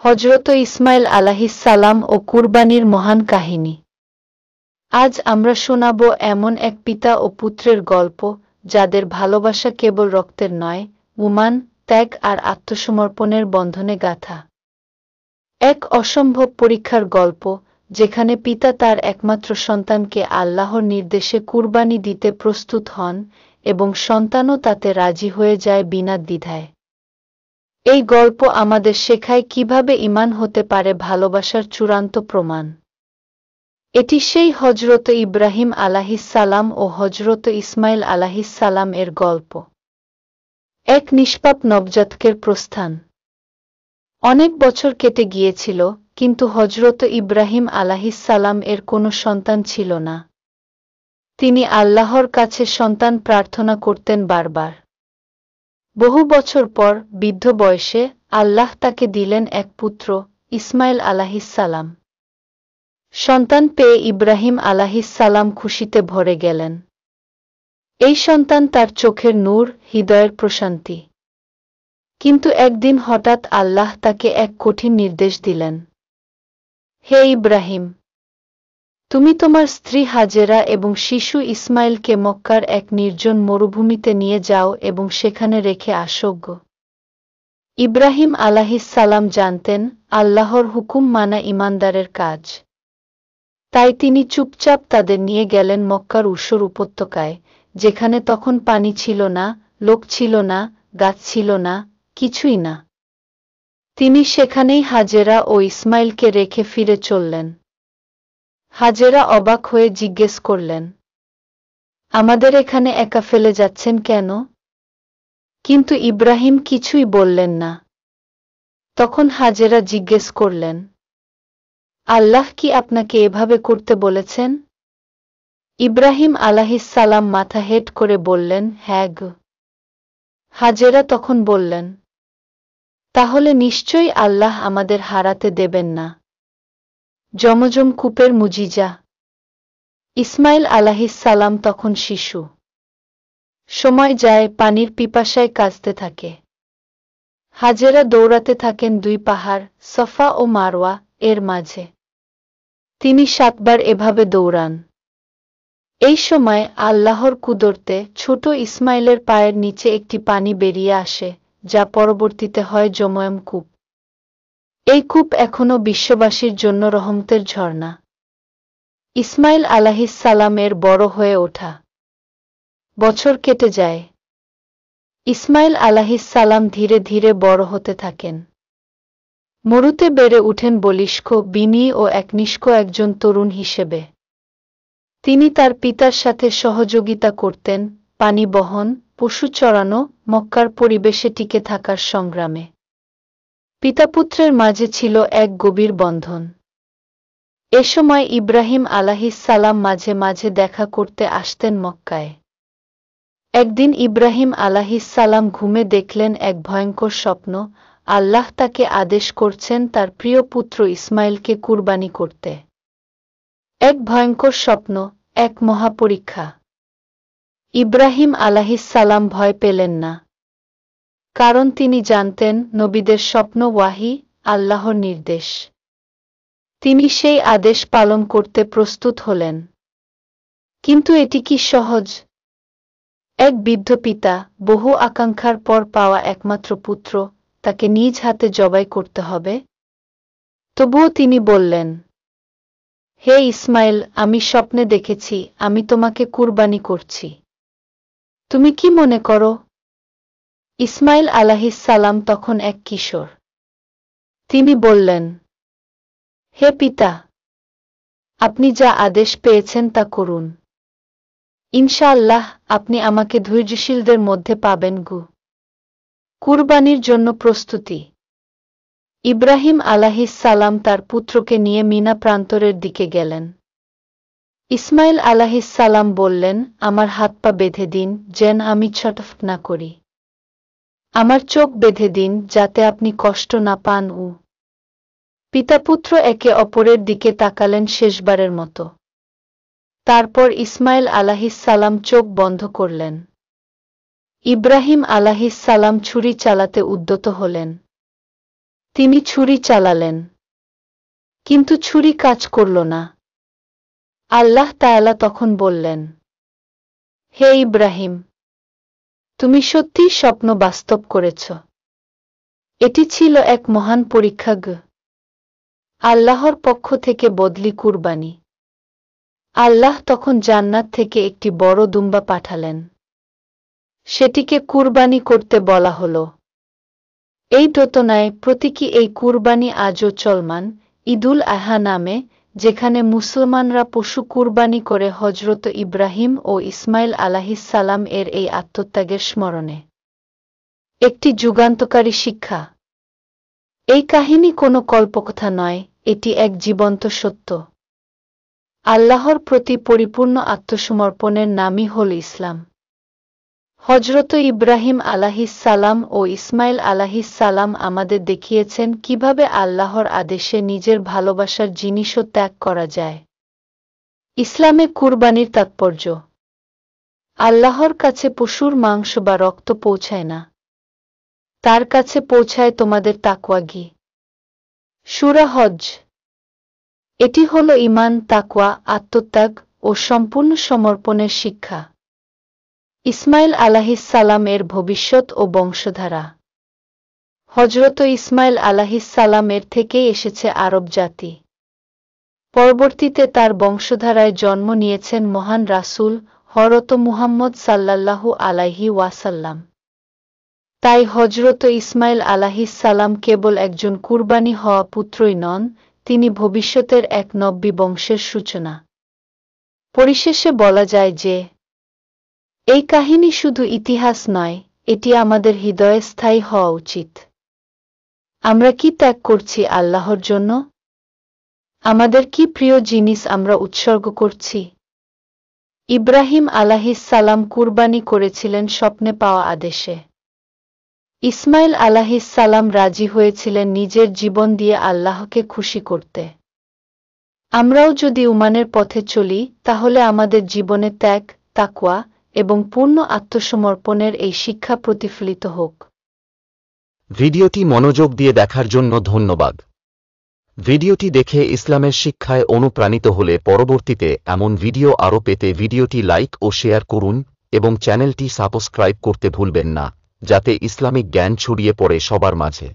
হযরত ইসমাইল আলাইহিস সালাম ও কুরবানির মহান কাহিনী। আজ আমরা শোনাব এমন এক পিতা ও পুত্রের গল্প যাদের ভালোবাসা কেবল রক্তের নয়, ঈমান, ত্যাগ আর আত্মসমর্পণের বন্ধনে গাঁথা। এক অসম্ভব পরীক্ষার গল্প, যেখানে পিতা তার একমাত্র সন্তানকে আল্লাহর নির্দেশে কুরবানি দিতে প্রস্তুত হন এবং সন্তানও তাতে রাজি হয়ে যায় বিনা দ্বিধায়। এই গল্প আমাদের শেখায় কিভাবে ঈমান হতে পারে ভালোবাসার চূড়ান্ত প্রমাণ। এটি সেই হযরত ইব্রাহিম আলাইহিস সালাম ও হযরত ইসমাইল আলাইহিস সালাম এর গল্প। এক নিষ্পাপ নবজাতকের প্রস্থান। অনেক বছর কেটে গিয়েছিল, কিন্তু হযরত ইব্রাহিম আলাইহিস সালাম এর কোনো সন্তান ছিল না। তিনি আল্লাহর কাছে সন্তান প্রার্থনা করতেন বারবার। বহু বছর পর বৃদ্ধ বয়সে আল্লাহ তাকে দিলেন এক পুত্র, ইসমাইল আলাইহিস সালাম। সন্তান পেয়ে ইব্রাহিম আলাইহিস সালাম খুশিতে ভরে গেলেন। এই সন্তান তার চোখের নূর, হৃদয়ের প্রশান্তি। কিন্তু একদিন হঠাৎ আল্লাহ তাকে এক কঠিন নির্দেশ দিলেন। হে ইব্রাহিম! তুমি তোমার স্ত্রী হাজেরা এবং শিশু ইসমাইলকে মক্কার এক নির্জন মরুভূমিতে নিয়ে যাও এবং সেখানে রেখে আসো। ইব্রাহিম আলাইহিস সালাম জানতেন, আল্লাহর হুকুম মানা ঈমানদারের কাজ। তাই তিনি চুপচাপ তাদের নিয়ে গেলেন মক্কার ঊষর উপত্যকায়, যেখানে তখন পানি ছিল না, লোক ছিল না, গাছ ছিল না, কিছুই না। তিনি সেখানেই হাজেরা ও ইসমাইলকে রেখে ফিরে চললেন। হাজেরা অবাক হয়ে জিজ্ঞেস করলেন, আমাদের এখানে একা ফেলে যাচ্ছেন কেন? কিন্তু ইব্রাহিম কিছুই বললেন না। তখন হাজেরা জিজ্ঞেস করলেন, আল্লাহ কি আপনাকে এভাবে করতে বলেছেন? ইব্রাহিম আলাইহিস সালাম মাথা হেঁট করে বললেন, হ্যাঁ গো। হাজেরা তখন বললেন, তাহলে নিশ্চয়ই আল্লাহ আমাদের হারাতে দেবেন না। জমজম কূপের মুজিজা। ইসমাইল আলাইহিস সালাম তখন শিশু। সময় যায়, পানির পিপাসায় কাঁদতে থাকে। হাজেরা দৌড়াতে থাকেন দুই পাহাড়, সফা ও মারওয়া এর মাঝে। তিনি 7 বার এভাবে দৌড়ান। এই সময় আল্লাহর কুদরতে ছোট ইসমাইলের পায়ের নিচে একটি পানি বেরিয়ে আসে, যা পরবর্তীতে হয় জময়ম কূপ। এই কূপ এখনও বিশ্ববাসীর জন্য রহমতের ঝর্ণা। ইসমাইল আলাইহিস সালামের বড় হয়ে ওঠা। বছর কেটে যায়। ইসমাইল আলাইহিস সালাম ধীরে ধীরে বড় হতে থাকেন। মরুতে বেড়ে উঠেন বলিষ্ঠ, বিনয়ী ও একনিষ্ঠ একজন তরুণ হিসেবে। তিনি তার পিতার সাথে সহযোগিতা করতেন, পানি বহন, পশু চরানো, মক্কার পরিবেশে টিকে থাকার সংগ্রামে। পিতাপুত্রের মাঝে ছিল এক গভীর বন্ধন। এ সময় ইব্রাহিম আলাইহিস সালাম মাঝে মাঝে দেখা করতে আসতেন মক্কায়। একদিন ইব্রাহিম আলাইহিস সালাম ঘুমে দেখলেন এক ভয়ঙ্কর স্বপ্ন, আল্লাহ তাকে আদেশ করছেন তার প্রিয় পুত্র ইসমাইলকে কুরবানি করতে। এক ভয়ঙ্কর স্বপ্ন, এক মহাপরীক্ষা। ইব্রাহিম আলাইহিস সালাম ভয় পেলেন না। কারণ তিনি জানতেন, নবীদের স্বপ্ন ওয়াহী, আল্লাহর নির্দেশ। তিনি সেই আদেশ পালন করতে প্রস্তুত হলেন। কিন্তু এটি কি সহজ? এক বৃদ্ধ পিতা, বহু আকাঙ্ক্ষার পর পাওয়া একমাত্র পুত্র, তাকে নিজ হাতে জবাই করতে হবে? তবুও তিনি বললেন, হে ইসমাইল, আমি স্বপ্নে দেখেছি আমি তোমাকে কুরবানি করছি। তুমি কি মনে করো? ইসমাইল আলাইহিস সালাম তখন এক কিশোর। তিনি বললেন, হে পিতা! আপনি যা আদেশ পেয়েছেন তা করুন। ইনশাআল্লাহ আপনি আমাকে ধৈর্যশীলদের মধ্যে পাবেন গো। কুরবানির জন্য প্রস্তুতি। ইব্রাহিম আলাইহিস সালাম তার পুত্রকে নিয়ে মিনা প্রান্তরের দিকে গেলেন। ইসমাইল আলাইহিস সালাম বললেন, আমার হাত পা বেঁধে দিন, যেন আমি ছটফট না করি। আমার চোখ বেঁধে দিন, যাতে আপনি কষ্ট না পান। পিতাপুত্র একে অপরের দিকে তাকালেন শেষবারের মতো। তারপর ইসমাইল আলাইহিস সালাম চোখ বন্ধ করলেন। ইব্রাহিম আলাইহিস সালাম ছুরি চালাতে উদ্যত হলেন। তিনি ছুরি চালালেন, কিন্তু ছুরি কাজ করল না। আল্লাহ তাআলা তখন বললেন, হে ইব্রাহিম, তুমি সত্যিই স্বপ্ন বাস্তব করেছ। এটি ছিল এক মহান পরীক্ষা। আল্লাহর পক্ষ থেকে বদলি কুরবানি। আল্লাহ তখন জান্নাত থেকে একটি বড় দুম্বা পাঠালেন। সেটিকে কুরবানি করতে বলা হল। এই দোতনায় প্রতীকী এই কুরবানি আজও চলমান, ঈদুল আযহা নামে, যেখানে মুসলমানরা পশু কুরবানি করে হযরত ইব্রাহিম ও ইসমাইল আলাইহিসসালাম এর এই আত্মত্যাগের স্মরণে। একটি যুগান্তকারী শিক্ষা। এই কাহিনী কোনো কল্পকথা নয়, এটি এক জীবন্ত সত্য। আল্লাহর প্রতি পরিপূর্ণ আত্মসমর্পণের নামই হল ইসলাম। হযরত ইব্রাহিম আলাইহিসসালাম ও ইসমাইল আলাইহিসসালাম আমাদের দেখিয়েছেন কিভাবে আল্লাহর আদেশে নিজের ভালোবাসার জিনিসও ত্যাগ করা যায়। ইসলামে কুরবানির তাৎপর্য। আল্লাহর কাছে পশুর মাংস বা রক্ত পৌঁছায় না, তার কাছে পৌঁছায় তোমাদের তাকওয়া। সূরা হজ। এটি হল ঈমান, তাকওয়া, আত্মত্যাগ ও সম্পূর্ণ সমর্পণের শিক্ষা। ইসমাইল আলাইহিসসালাম এর ভবিষ্যৎ ও বংশধারা। হযরত ইসমাইল আলাইহিসসালাম এর থেকেই এসেছে আরব জাতি। পরবর্তীতে তার বংশধারায় জন্ম নিয়েছেন মহান রাসূল হযরত মুহাম্মদ সাল্লাল্লাহু আলাইহি ওয়াসাল্লাম। তাই হযরত ইসমাইল আলাইহিসসালাম কেবল একজন কুরবানি হওয়া পুত্রই নন, তিনি ভবিষ্যতের এক নব্বী বংশের সূচনা। পরিশেষে বলা যায় যে, এই কাহিনী শুধু ইতিহাস নয়, এটি আমাদের হৃদয়ে স্থায়ী হওয়া উচিত। আমরা কি ত্যাগ করছি আল্লাহর জন্য? আমাদের কি প্রিয় জিনিস আমরা উৎসর্গ করছি? ইব্রাহিম আলাইহিসসালাম কুরবানি করেছিলেন স্বপ্নে পাওয়া আদেশে। ইসমাইল আলাইহিসসালাম রাজি হয়েছিলেন নিজের জীবন দিয়ে আল্লাহকে খুশি করতে। আমরাও যদি উমানের পথে চলি, তাহলে আমাদের জীবনে ত্যাগ, তাকওয়া এবং পূর্ণ আত্মসমর্পণের এই শিক্ষা প্রতিফলিত হোক। ভিডিওটি মনোযোগ দিয়ে দেখার জন্য ধন্যবাদ। ভিডিওটি দেখে ইসলামের শিক্ষায় অনুপ্রাণিত হলে পরবর্তীতে এমন ভিডিও আরও পেতে ভিডিওটি লাইক ও শেয়ার করুন এবং চ্যানেলটি সাবস্ক্রাইব করতে ভুলবেন না, যাতে ইসলামিক জ্ঞান ছড়িয়ে পড়ে সবার মাঝে।